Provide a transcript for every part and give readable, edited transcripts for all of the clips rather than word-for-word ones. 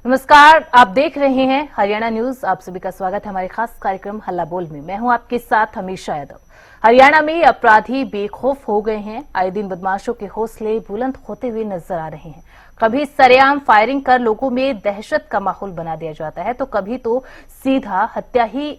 नमस्कार, आप देख रहे हैं हरियाणा न्यूज। आप सभी का स्वागत है हमारे खास कार्यक्रम हल्ला बोल में। मैं हूं आपके साथ हमेशा यादव। हरियाणा में अपराधी बेखौफ हो गए हैं। आए दिन बदमाशों के हौसले बुलंद होते हुए नजर आ रहे हैं। कभी सरेआम फायरिंग कर लोगों में दहशत का माहौल बना दिया जाता है, तो कभी तो सीधा हत्या ही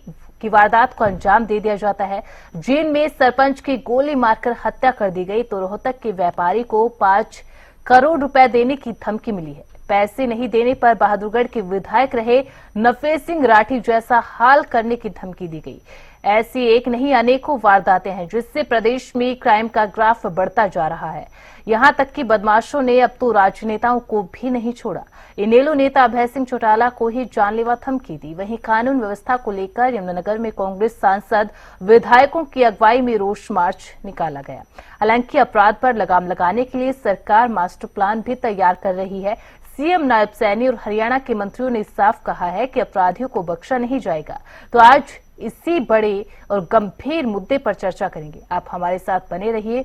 की वारदात को अंजाम दे दिया जाता है। जेल में सरपंच की गोली मारकर हत्या कर दी गई, तो रोहतक के व्यापारी को 5 करोड़ रुपए देने की धमकी मिली है। पैसे नहीं देने पर बहादुरगढ़ के विधायक रहे नफे सिंह राठी जैसा हाल करने की धमकी दी गई। ऐसी एक नहीं अनेकों वारदातें हैं जिससे प्रदेश में क्राइम का ग्राफ बढ़ता जा रहा है। यहां तक कि बदमाशों ने अब तो राजनेताओं को भी नहीं छोड़ा। इनेलो नेता अभय सिंह चौटाला को ही जानलेवा धमकी दी। वहीं कानून व्यवस्था को लेकर यमुनानगर में कांग्रेस सांसद विधायकों की अगुवाई में रोष मार्च निकाला गया। हालांकि अपराध पर लगाम लगाने के लिए सरकार मास्टर प्लान भी तैयार कर रही है। सीएम, नायब सैनी और हरियाणा के मंत्रियों ने साफ कहा है कि अपराधियों को बख्शा नहीं जाएगा। तो आज इसी बड़े और गंभीर मुद्दे पर चर्चा करेंगे। आप हमारे साथ बने रहिए।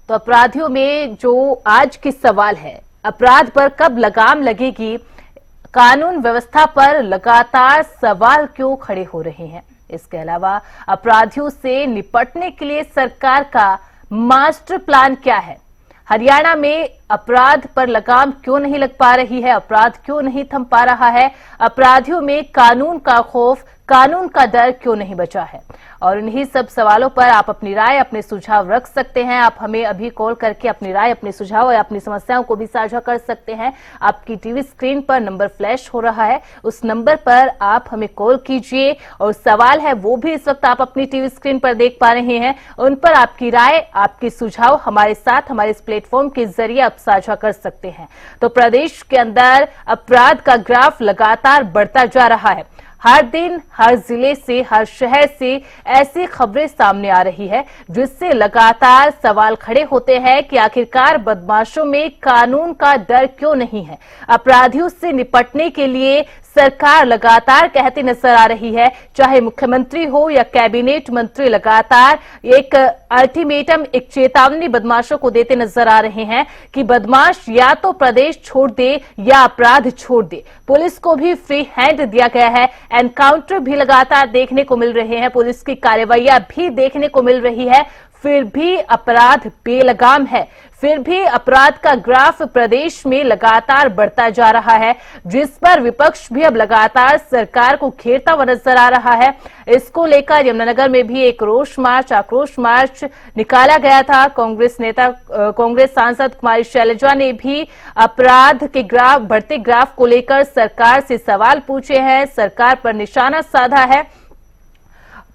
तो अपराधियों में जो आज की सवाल है, अपराध पर कब लगाम लगेगी, कानून व्यवस्था पर लगातार सवाल क्यों खड़े हो रहे हैं। इसके अलावा अपराधियों से निपटने के लिए सरकार का मास्टर प्लान क्या है। हरियाणा में अपराध पर लगाम क्यों नहीं लग पा रही है, अपराध क्यों नहीं थम पा रहा है, अपराधियों में कानून का खौफ, कानून का डर क्यों नहीं बचा है। और इन्हीं सब सवालों पर आप अपनी राय, अपने सुझाव रख सकते हैं। आप हमें अभी कॉल करके अपनी राय, अपने सुझाव और अपनी समस्याओं को भी साझा कर सकते हैं। आपकी टीवी स्क्रीन पर नंबर फ्लैश हो रहा है, उस नंबर पर आप हमें कॉल कीजिए। और सवाल है वो भी इस वक्त आप अपनी टीवी स्क्रीन पर देख पा रहे हैं, उन पर आपकी राय, आपके सुझाव हमारे साथ हमारे इस प्लेटफॉर्म के जरिए आप साझा कर सकते हैं। तो प्रदेश के अंदर अपराध का ग्राफ लगातार बढ़ता जा रहा है। हर दिन हर जिले से, हर शहर से ऐसी खबरें सामने आ रही है जिससे लगातार सवाल खड़े होते हैं कि आखिरकार बदमाशों में कानून का डर क्यों नहीं है। अपराधियों से निपटने के लिए सरकार लगातार कहती नजर आ रही है, चाहे मुख्यमंत्री हो या कैबिनेट मंत्री लगातार एक अल्टीमेटम, एक चेतावनी बदमाशों को देते नजर आ रहे हैं कि बदमाश या तो प्रदेश छोड़ दे या अपराध छोड़ दे। पुलिस को भी फ्री हैंड दिया गया है, एनकाउंटर भी लगातार देखने को मिल रहे हैं, पुलिस की कार्रवाइयां भी देखने को मिल रही है, फिर भी अपराध बेलगाम है, फिर भी अपराध का ग्राफ प्रदेश में लगातार बढ़ता जा रहा है, जिस पर विपक्ष भी अब लगातार सरकार को घेरता हुआ नजर आ रहा है। इसको लेकर यमुनानगर में भी एक रोष मार्च, आक्रोश मार्च निकाला गया था। कांग्रेस सांसद कुमारी शैलजा ने भी अपराध के ग्राफ, बढ़ते ग्राफ को लेकर सरकार से सवाल पूछे हैं, सरकार पर निशाना साधा है।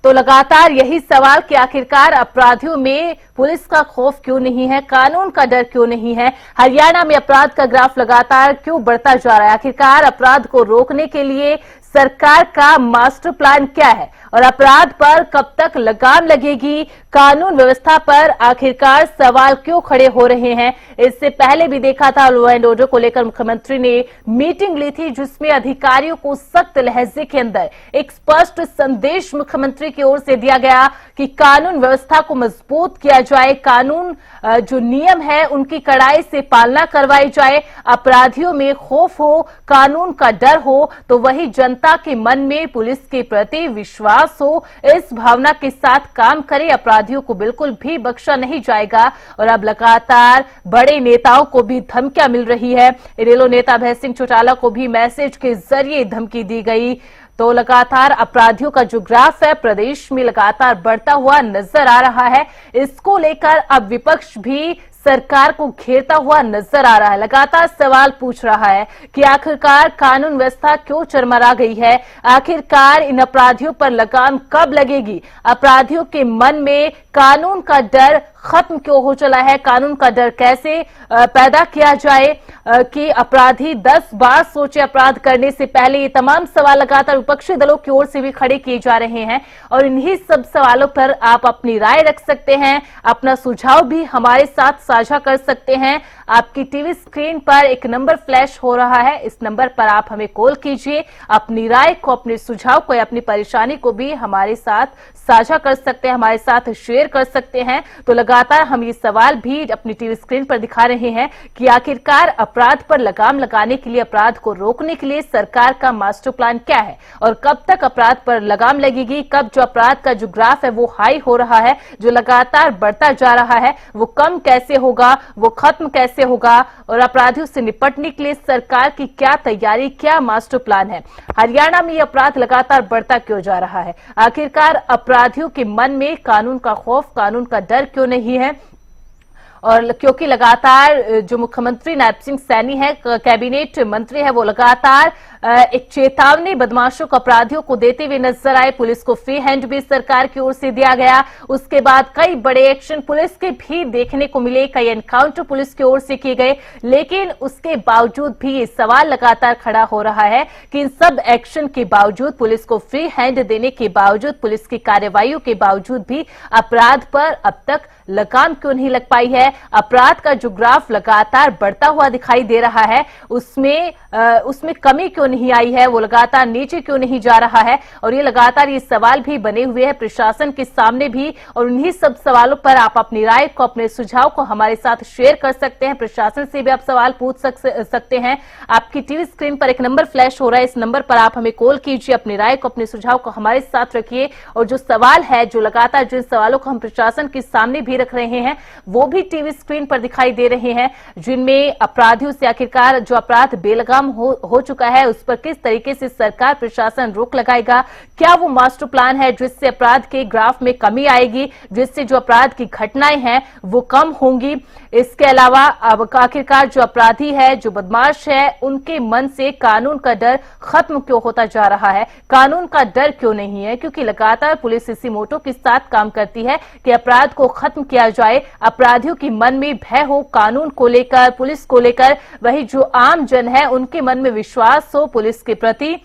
तो लगातार यही सवाल कि आखिरकार अपराधियों में पुलिस का खौफ क्यों नहीं है, कानून का डर क्यों नहीं है। हरियाणा में अपराध का ग्राफ लगातार क्यों बढ़ता जा रहा है। आखिरकार अपराध को रोकने के लिए सरकार का मास्टर प्लान क्या है और अपराध पर कब तक लगाम लगेगी, कानून व्यवस्था पर आखिरकार सवाल क्यों खड़े हो रहे हैं। इससे पहले भी देखा था, लॉ एंड ऑर्डर को लेकर मुख्यमंत्री ने मीटिंग ली थी जिसमें अधिकारियों को सख्त लहजे के अंदर एक स्पष्ट संदेश मुख्यमंत्री की ओर से दिया गया कि कानून व्यवस्था को मजबूत किया जाए, कानून जो नियम है उनकी कड़ाई से पालना करवाई जाए, अपराधियों में खौफ हो, कानून का डर हो, तो वही जनता के मन में पुलिस के प्रति विश्वास हो। इस भावना के साथ काम करे, अपराधियों को बिल्कुल भी बख्शा नहीं जाएगा। और अब लगातार बड़े नेताओं को भी धमकियां मिल रही है। इनेलो नेता अभय सिंह चौटाला को भी मैसेज के जरिए धमकी दी गई। तो लगातार अपराधियों का जो ग्राफ है प्रदेश में लगातार बढ़ता हुआ नजर आ रहा है। इसको लेकर अब विपक्ष भी सरकार को घेरता हुआ नजर आ रहा है, लगातार सवाल पूछ रहा है कि आखिरकार कानून व्यवस्था क्यों चरमरा गई है, आखिरकार इन अपराधियों पर लगाम कब लगेगी, अपराधियों के मन में कानून का डर खत्म क्यों हो चला है, कानून का डर कैसे पैदा किया जाए कि अपराधी 10 बार सोचे अपराध करने से पहले। ये तमाम सवाल लगातार विपक्षी दलों की ओर से भी खड़े किए जा रहे हैं और इन्हीं सब सवालों पर आप अपनी राय रख सकते हैं, अपना सुझाव भी हमारे साथ साझा कर सकते हैं। आपकी टीवी स्क्रीन पर एक नंबर फ्लैश हो रहा है, इस नंबर पर आप हमें कॉल कीजिए। अपनी राय को, अपने सुझाव को या अपनी परेशानी को भी हमारे साथ साझा कर सकते हैं, हमारे साथ शेयर कर सकते हैं। तो लगातार हम ये सवाल भी अपनी टीवी स्क्रीन पर दिखा रहे हैं कि आखिरकार अपराध पर लगाम लगाने के लिए, अपराध को रोकने के लिए सरकार का मास्टर प्लान क्या है और कब तक अपराध पर लगाम लगेगी, कब जो अपराध का जो ग्राफ है वो हाई हो रहा है, जो लगातार बढ़ता जा रहा है, वो कम कैसे होगा, वो खत्म कैसे होगा और अपराधियों से निपटने के लिए सरकार की क्या तैयारी, क्या मास्टर प्लान है। हरियाणा में ये अपराध लगातार बढ़ता क्यों जा रहा है, आखिरकार अपराधियों के मन में कानून का खौफ, कानून का डर क्यों नहीं है। और क्योंकि लगातार जो मुख्यमंत्री नायब सिंह सैनी है, कैबिनेट मंत्री है, वो लगातार एक चेतावनी बदमाशों को, अपराधियों को देते हुए नजर आए। पुलिस को फ्री हैंड भी सरकार की ओर से दिया गया। उसके बाद कई बड़े एक्शन पुलिस के भी देखने को मिले, कई एनकाउंटर पुलिस की ओर से किए गए। लेकिन उसके बावजूद भी ये सवाल लगातार खड़ा हो रहा है कि इन सब एक्शन के बावजूद, पुलिस को फ्री हैंड देने के बावजूद, पुलिस की कार्रवाइयों के बावजूद भी अपराध पर अब तक लगाम क्यों नहीं लग पाई है। अपराध का जो ग्राफ लगातार बढ़ता हुआ दिखाई दे रहा है, उसमें कमी क्यों नहीं आई है, वो लगातार नीचे क्यों नहीं जा रहा है। और ये लगातार ये सवाल भी बने हुए हैं प्रशासन के सामने भी। और उन्हीं सब सवालों पर आप अपनी राय को, अपने सुझाव को हमारे साथ शेयर कर सकते हैं। प्रशासन से भी आप सवाल पूछ सकते हैं। आपकी टीवी स्क्रीन पर एक नंबर फ्लैश हो रहा है, इस नंबर पर आप हमें कॉल कीजिए, अपनी राय को, अपने सुझाव को हमारे साथ रखिए। और जो सवाल है, जो लगातार जिन सवालों को हम प्रशासन के सामने भी रख रहे हैं, वो भी टीवी स्क्रीन पर दिखाई दे रहे हैं, जिनमें अपराधियों से आखिरकार जो अपराध बेलगाम हो चुका है, उस पर किस तरीके से सरकार, प्रशासन रोक लगाएगा। क्या वो मास्टर प्लान है जिससे अपराध के ग्राफ में कमी आएगी, जिससे जो अपराध की घटनाएं हैं वो कम होंगी। इसके अलावा अब आखिरकार जो अपराधी है, जो बदमाश है, उनके मन से कानून का डर खत्म क्यों होता जा रहा है, कानून का डर क्यों नहीं है। क्योंकि लगातार पुलिस इसी मोटो के साथ काम करती है कि अपराध को खत्म किया जाए, अपराधियों के मन में भय हो कानून को लेकर, पुलिस को लेकर, वही जो आम जन है उनके मन में विश्वास हो पुलिस के प्रति।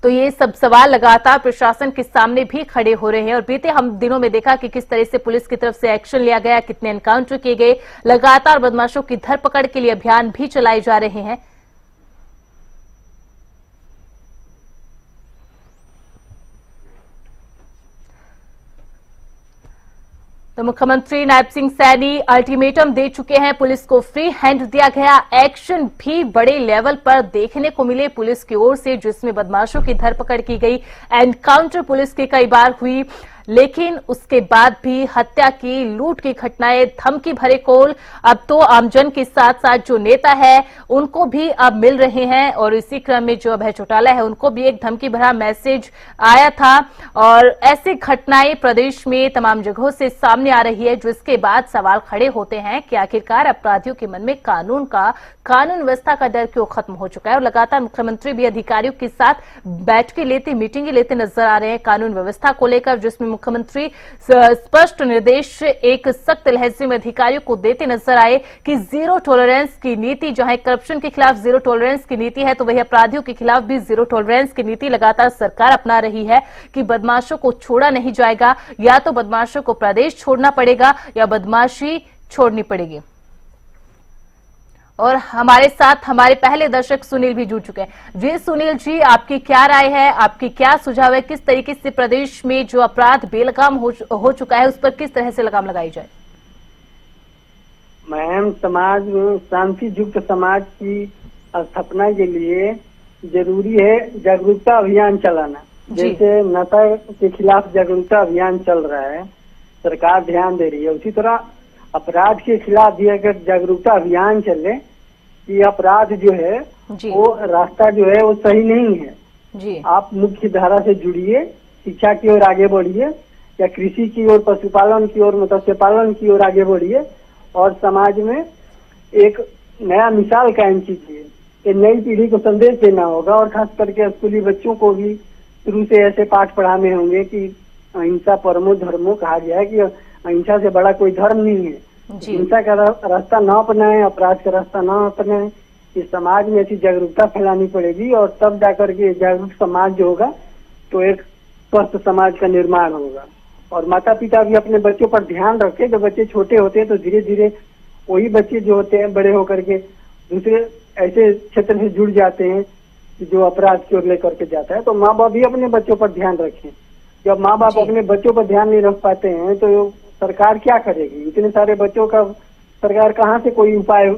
तो ये सब सवाल लगातार प्रशासन के सामने भी खड़े हो रहे हैं। और बीते हम दिनों में देखा कि किस तरह से पुलिस की तरफ से एक्शन लिया गया, कितने एनकाउंटर किए गए, लगातार बदमाशों की धरपकड़ के लिए अभियान भी चलाए जा रहे हैं। तो मुख्यमंत्री नायब सिंह सैनी अल्टीमेटम दे चुके हैं, पुलिस को फ्री हैंड दिया गया। एक्शन भी बड़े लेवल पर देखने को मिले पुलिस की ओर से, जिसमें बदमाशों की धरपकड़ की गई, एनकाउंटर पुलिस की कई बार हुई। लेकिन उसके बाद भी हत्या की, लूट की घटनाएं, धमकी भरे कॉल अब तो आमजन के साथ साथ जो नेता है उनको भी अब मिल रहे हैं। और इसी क्रम में जो अभय चौटाला है, उनको भी एक धमकी भरा मैसेज आया था। और ऐसी घटनाएं प्रदेश में तमाम जगहों से सामने आ रही है, जिसके बाद सवाल खड़े होते हैं कि आखिरकार अपराधियों के मन में कानून व्यवस्था का डर क्यों खत्म हो चुका है। और लगातार मुख्यमंत्री भी अधिकारियों के साथ बैठकें लेते, मीटिंगें लेते नजर आ रहे हैं कानून व्यवस्था को लेकर, जिसमें मुख्यमंत्री स्पष्ट निर्देश एक सख्त लहजे में अधिकारियों को देते नजर आए कि जीरो टॉलरेंस की नीति, जहां करप्शन के खिलाफ जीरो टॉलरेंस की नीति है, तो वही अपराधियों के खिलाफ भी जीरो टॉलरेंस की नीति लगातार सरकार अपना रही है कि बदमाशों को छोड़ा नहीं जाएगा। या तो बदमाशों को प्रदेश छोड़ना पड़ेगा या बदमाशी छोड़नी पड़ेगी। और हमारे साथ हमारे पहले दर्शक सुनील भी जुड़ चुके हैं। जी सुनील जी, आपकी क्या राय है, आपकी क्या सुझाव है, किस तरीके से प्रदेश में जो अपराध बेलगाम हो चुका है, उस पर किस तरह से लगाम लगाई जाए? मैम, समाज में शांति युक्त समाज की स्थापना के लिए जरूरी है जागरूकता अभियान चलाना। जैसे नशा के खिलाफ जागरूकता अभियान चल रहा है, सरकार ध्यान दे रही है, उसी तरह अपराध के खिलाफ भी अगर जागरूकता अभियान चले कि अपराध जो है वो रास्ता जो है वो सही नहीं है जी। आप मुख्य धारा से जुड़िए, शिक्षा की ओर आगे बढ़िए, या कृषि की ओर, पशुपालन की ओर, मत्स्य पालन की ओर आगे बढ़िए और समाज में एक नया मिसाल कायम कीजिए। ये नई पीढ़ी को संदेश देना होगा और खास करके स्कूली बच्चों को भी शुरू से ऐसे पाठ पढ़ाने होंगे कि अहिंसा परमो धर्मो कहा गया है कि अहिंसा से बड़ा कोई धर्म नहीं है। हिंसा का रास्ता न अपनाएं, अपराध का रास्ता न अपनाएं। इस समाज में ऐसी जागरूकता फैलानी पड़ेगी और तब जाकर के जागरूक समाज जो होगा तो एक स्वस्थ समाज का निर्माण होगा। और माता पिता भी अपने बच्चों पर ध्यान रखें। जब बच्चे छोटे होते हैं तो धीरे धीरे वही बच्चे जो होते हैं बड़े होकर के दूसरे ऐसे क्षेत्र से जुड़ जाते हैं कि जो अपराध की ओर लेकर के जाता है। तो माँ बाप भी अपने बच्चों पर ध्यान रखें। जब माँ बाप जी। अपने बच्चों पर ध्यान नहीं रख पाते हैं तो सरकार क्या करेगी? इतने सारे बच्चों का सरकार कहाँ से कोई उपाय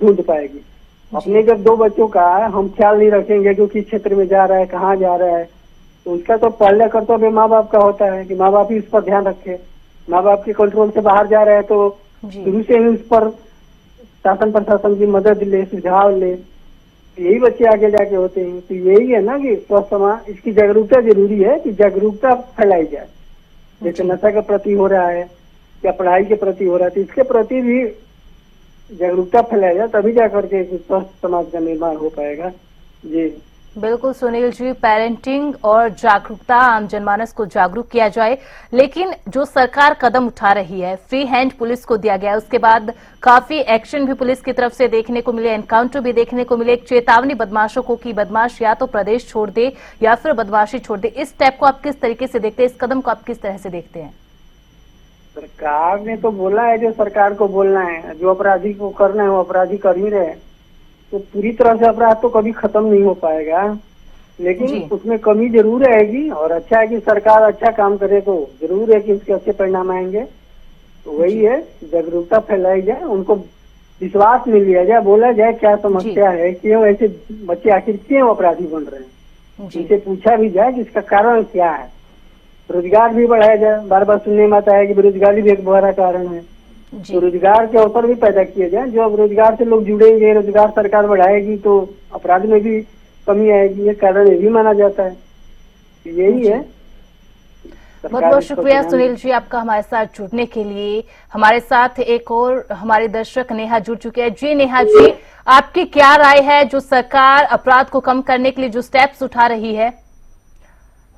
ढूंढ पाएगी? अपने जब 2 बच्चों का हम ख्याल नहीं रखेंगे कि किस क्षेत्र में जा रहा है, कहाँ जा रहा है, तो उसका तो पहले कर्तव्य माँ बाप का होता है कि माँ बाप ही उस पर ध्यान रखे। माँ बाप के कंट्रोल से बाहर जा रहा है तो जी। शुरू से ही उस पर शासन प्रशासन की मदद ले, सुझाव ले। यही बच्चे आगे जाके होते हैं। तो यही है ना कि स्वस्थ समाज, इसकी जागरूकता जरूरी है कि जागरूकता फैलाई जाए। जैसे नशा के प्रति हो रहा है या पढ़ाई के प्रति हो रहा है, तो इसके प्रति भी जागरूकता फैलाई जाए, तभी जाकर के स्वस्थ समाज का निर्माण हो पाएगा। जी बिल्कुल सुनील जी, पेरेंटिंग और जागरूकता, आम जनमानस को जागरूक किया जाए। लेकिन जो सरकार कदम उठा रही है, फ्री हैंड पुलिस को दिया गया है, उसके बाद काफी एक्शन भी पुलिस की तरफ से देखने को मिले, एनकाउंटर भी देखने को मिले, एक चेतावनी बदमाशों को कि बदमाश या तो प्रदेश छोड़ दे या फिर बदमाशी छोड़ दे। इस स्टेप को आप किस तरीके से देखते हैं, इस कदम को आप किस तरह से देखते हैं? सरकार ने तो बोला है जो सरकार को बोलना है, जो अपराधी को करना है वो अपराधी कर ही रहे। तो पूरी तरह से अपराध तो कभी खत्म नहीं हो पाएगा, लेकिन उसमें कमी जरूर रहेगी। और अच्छा है कि सरकार अच्छा काम करे तो जरूर है कि उसके अच्छे परिणाम आएंगे। तो वही है, जागरूकता फैलाई जाए, उनको विश्वास में लिया जाए, बोला जाए क्या समस्या है, क्यों ऐसे बच्चे आखिर क्यों अपराधी बन रहे हैं, इनसे पूछा भी जाए कि इसका कारण क्या है। रोजगार भी बढ़ाया जाए। बार बार सुनने में आता है कि बेरोजगारी भी एक बड़ा कारण है। तो रोजगार के अवसर भी पैदा किए जाए। जो अब रोजगार से लोग जुड़ेंगे, रोजगार सरकार बढ़ाएगी तो अपराध में भी कमी आएगी, ये कारण ये भी माना जाता है। यही है। बहुत बहुत शुक्रिया सुनील जी आपका हमारे साथ जुड़ने के लिए। हमारे साथ एक और हमारे दर्शक नेहा जुड़ चुके हैं। जी नेहा जी, आपकी क्या राय है जो सरकार अपराध को कम करने के लिए जो स्टेप्स उठा रही है?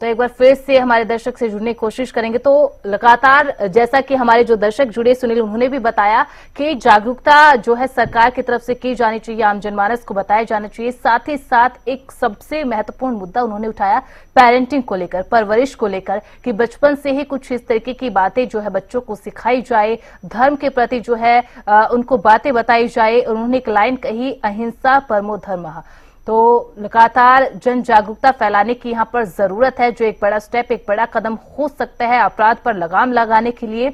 तो एक बार फिर से हमारे दर्शक से जुड़ने की कोशिश करेंगे। तो लगातार जैसा कि हमारे जो दर्शक जुड़े सुनील, उन्होंने भी बताया कि जागरूकता जो है सरकार की तरफ से की जानी चाहिए, आम जनमानस को बताया जाना चाहिए। साथ ही साथ एक सबसे महत्वपूर्ण मुद्दा उन्होंने उठाया पेरेंटिंग को लेकर, परवरिश को लेकर, कि बचपन से ही कुछ इस तरीके की बातें जो है बच्चों को सिखाई जाए, धर्म के प्रति जो है उनको बातें बताई जाए। उन्होंने एक लाइन कही, अहिंसा परमो धर्मः। तो लगातार जन जागरूकता फैलाने की यहाँ पर जरूरत है, जो एक बड़ा स्टेप, एक बड़ा कदम हो सकता है अपराध पर लगाम लगाने के लिए।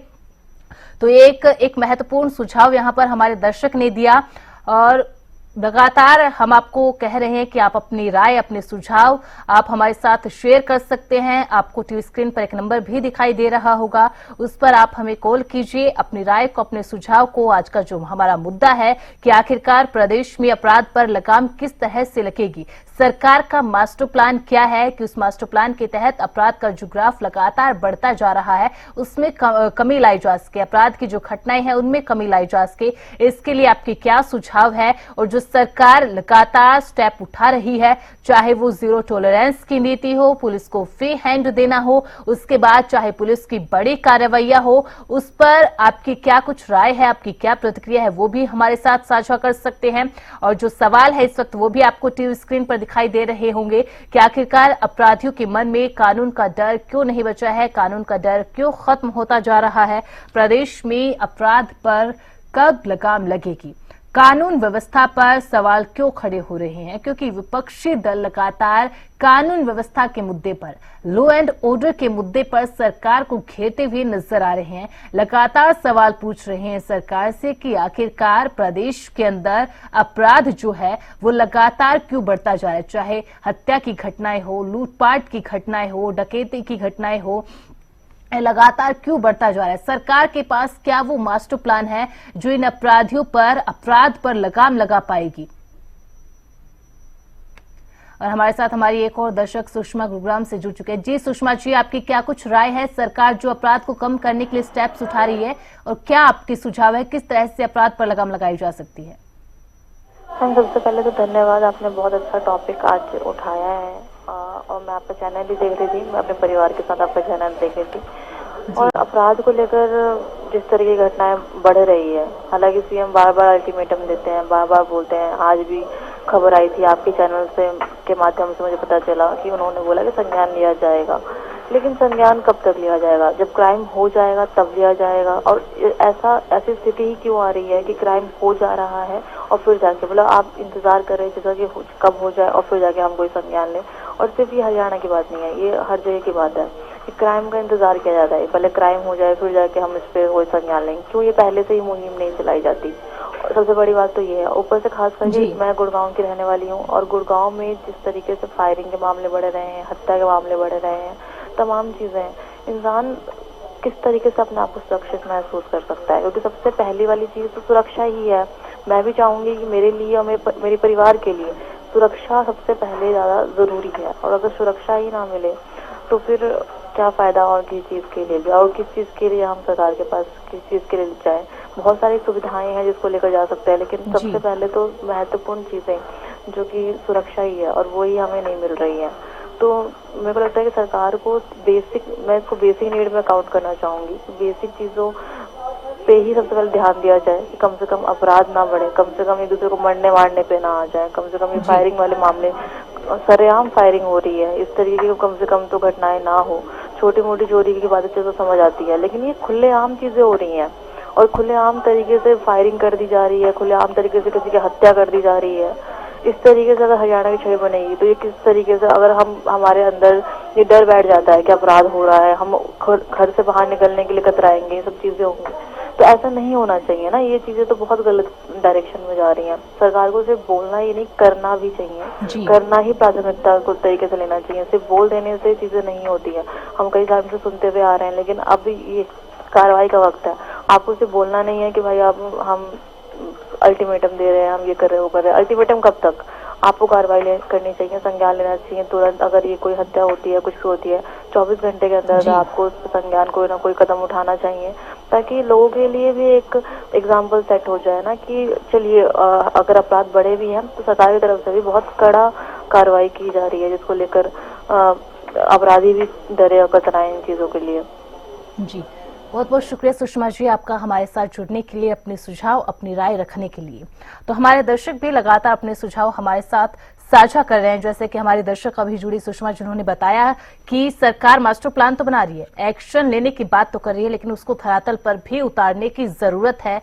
तो एक महत्वपूर्ण सुझाव यहाँ पर हमारे दर्शक ने दिया। और लगातार हम आपको कह रहे हैं कि आप अपनी राय, अपने सुझाव आप हमारे साथ शेयर कर सकते हैं। आपको टीवी स्क्रीन पर एक नंबर भी दिखाई दे रहा होगा, उस पर आप हमें कॉल कीजिए, अपनी राय को, अपने सुझाव को। आज का जो हमारा मुद्दा है कि आखिरकार प्रदेश में अपराध पर लगाम किस तरह से लगेगी, सरकार का मास्टर प्लान क्या है कि उस मास्टर प्लान के तहत अपराध का जो ग्राफ लगातार बढ़ता जा रहा है उसमें कमी लाई जा सके, अपराध की जो घटनाएं हैं उनमें कमी लाई जा सके। इसके लिए आपके क्या सुझाव है? और जो सरकार लगातार स्टेप उठा रही है, चाहे वो जीरो टॉलरेंस की नीति हो, पुलिस को फ्री हैंड देना हो, उसके बाद चाहे पुलिस की बड़ी कार्रवाइयां हो, उस पर आपकी क्या कुछ राय है, आपकी क्या प्रतिक्रिया है, वो भी हमारे साथ साझा कर सकते हैं। और जो सवाल है इस वक्त वो भी आपको टीवी स्क्रीन पर दिखाई दे रहे होंगे कि आखिरकार अपराधियों के मन में कानून का डर क्यों नहीं बचा है, कानून का डर क्यों खत्म होता जा रहा है, प्रदेश में अपराध पर कब लगाम लगेगी, कानून व्यवस्था पर सवाल क्यों खड़े हो रहे हैं, क्योंकि विपक्षी दल लगातार कानून व्यवस्था के मुद्दे पर, लॉ एंड ऑर्डर के मुद्दे पर सरकार को घेरते हुए नजर आ रहे हैं। लगातार सवाल पूछ रहे हैं सरकार से कि आखिरकार प्रदेश के अंदर अपराध जो है वो लगातार क्यों बढ़ता जा रहा है, चाहे हत्या की घटनाएं हो, लूटपाट की घटनाएं हो, डकैती की घटनाएं हो, लगातार क्यों बढ़ता जा रहा है। सरकार के पास क्या वो मास्टर प्लान है जो इन अपराधियों पर, अपराध पर लगाम लगा पाएगी? और हमारे साथ हमारी एक और दर्शक सुषमा गुरुग्राम से जुड़ चुके हैं। जी सुषमा जी, आपकी क्या कुछ राय है? सरकार जो अपराध को कम करने के लिए स्टेप्स उठा रही है, और क्या आपकी सुझाव है, किस तरह से अपराध पर लगाम लगाई जा सकती है? सबसे पहले तो धन्यवाद, आपने बहुत अच्छा टॉपिक आज उठाया है। और मैं आपका चैनल भी देख रही थी, मैं अपने परिवार के साथ आपका चैनल देख रही थी। और अपराध को लेकर जिस तरह की घटनाएं बढ़ रही है, हालांकि सीएम बार बार अल्टीमेटम देते हैं, बार बार बोलते हैं। आज भी खबर आई थी आपके चैनल से के माध्यम से मुझे पता चला कि उन्होंने बोला कि संज्ञान लिया जाएगा। लेकिन संज्ञान कब तक लिया जाएगा? जब क्राइम हो जाएगा तब लिया जाएगा। और ऐसी स्थिति ही क्यों आ रही है कि क्राइम हो जा रहा है और फिर जाके मतलब आप इंतजार कर रहे हैं जैसा कि कब हो जाए और फिर जाके हम कोई संज्ञान लें। और सिर्फ ये हरियाणा की बात नहीं है, ये हर जगह की बात है कि क्राइम का इंतजार किया जाता है, पहले क्राइम हो जाए फिर जाके हम इस पे कोई संज्ञान लेंगे। क्यों ये पहले से ही मुहिम नहीं चलाई जाती? और सबसे बड़ी बात तो ये है, ऊपर से खास करके मैं गुड़गांव की रहने वाली हूँ और गुड़गांव में जिस तरीके से फायरिंग के मामले बढ़ रहे हैं, हत्या के मामले बढ़ रहे हैं, तमाम चीजें, इंसान किस तरीके से अपने आप को सुरक्षित महसूस कर सकता है? क्योंकि सबसे पहली वाली चीज तो सुरक्षा ही है। मैं भी चाहूंगी कि मेरे लिए और मेरे परिवार के लिए सुरक्षा सबसे पहले ज्यादा जरूरी है। और अगर सुरक्षा ही ना मिले तो फिर क्या फायदा और किसी चीज के लिए भी, और किस चीज के लिए हम सरकार के पास किस चीज के लिए जाए? बहुत सारी सुविधाएं हैं जिसको लेकर जा सकते हैं, लेकिन सबसे पहले तो महत्वपूर्ण चीजें जो कि सुरक्षा ही है और वो ही हमें नहीं मिल रही है। तो मेरे को लगता है कि सरकार को मैं इसको बेसिक नीड में काउंट करना चाहूंगी। बेसिक चीजों पे ही सबसे पहले ध्यान दिया जाए कि कम से कम अपराध ना बढ़े, कम से कम एक दूसरे को मरने मारने पे ना आ जाए, कम से कम ये फायरिंग वाले मामले, सरेआम फायरिंग हो रही है, इस तरीके की कम से कम तो घटनाएं ना हो। छोटी मोटी चोरी की बातें तो समझ आती है, लेकिन ये खुलेआम चीजें हो रही हैं और खुलेआम तरीके से फायरिंग कर दी जा रही है, खुलेआम तरीके से किसी की हत्या कर दी जा रही है। इस तरीके से अगर हरियाणा की छवि बनेगी तो ये किस तरीके से, अगर हमारे अंदर ये डर बैठ जाता है कि अपराध हो रहा है, हम घर से बाहर निकलने के लिए कतराएंगे, ये सब चीजें होंगी, तो ऐसा नहीं होना चाहिए ना। ये चीजें तो बहुत गलत डायरेक्शन में जा रही हैं। सरकार को सिर्फ बोलना ही नहीं, करना भी चाहिए। करना ही प्राथमिकता को तरीके से लेना चाहिए। सिर्फ बोल देने से चीजें नहीं होती है। हम कई टाइम से सुनते हुए आ रहे हैं, लेकिन अब ये कार्रवाई का वक्त है। आपको सिर्फ बोलना नहीं है कि भाई हम अल्टीमेटम दे रहे हैं, हम ये कर रहे हैं, वो कर रहे हैं। अल्टीमेटम कब तक? आपको कार्रवाई करनी चाहिए, संज्ञान लेना चाहिए तुरंत। अगर ये कोई हत्या होती है, कुछ होती है, 24 घंटे के अंदर आपको संज्ञान कोई ना कोई कदम उठाना चाहिए, ताकि लोगों के लिए भी एक एग्जाम्पल सेट हो जाए ना कि चलिए अगर अपराध बढ़े भी हैं तो सरकार की तरफ से भी बहुत कड़ा कार्रवाई की जा रही है, जिसको लेकर अपराधी भी डरे और कतराए इन चीजों के लिए। जी, बहुत बहुत शुक्रिया सुषमा जी आपका हमारे साथ जुड़ने के लिए, अपने सुझाव अपनी राय रखने के लिए। तो हमारे दर्शक भी लगातार अपने सुझाव हमारे साथ साझा कर रहे हैं। जैसे कि हमारे दर्शक अभी जुड़ी सुषमा जिन्होंने बताया कि सरकार मास्टर प्लान तो बना रही है, एक्शन लेने की बात तो कर रही है, लेकिन उसको धरातल पर भी उतारने की जरूरत है।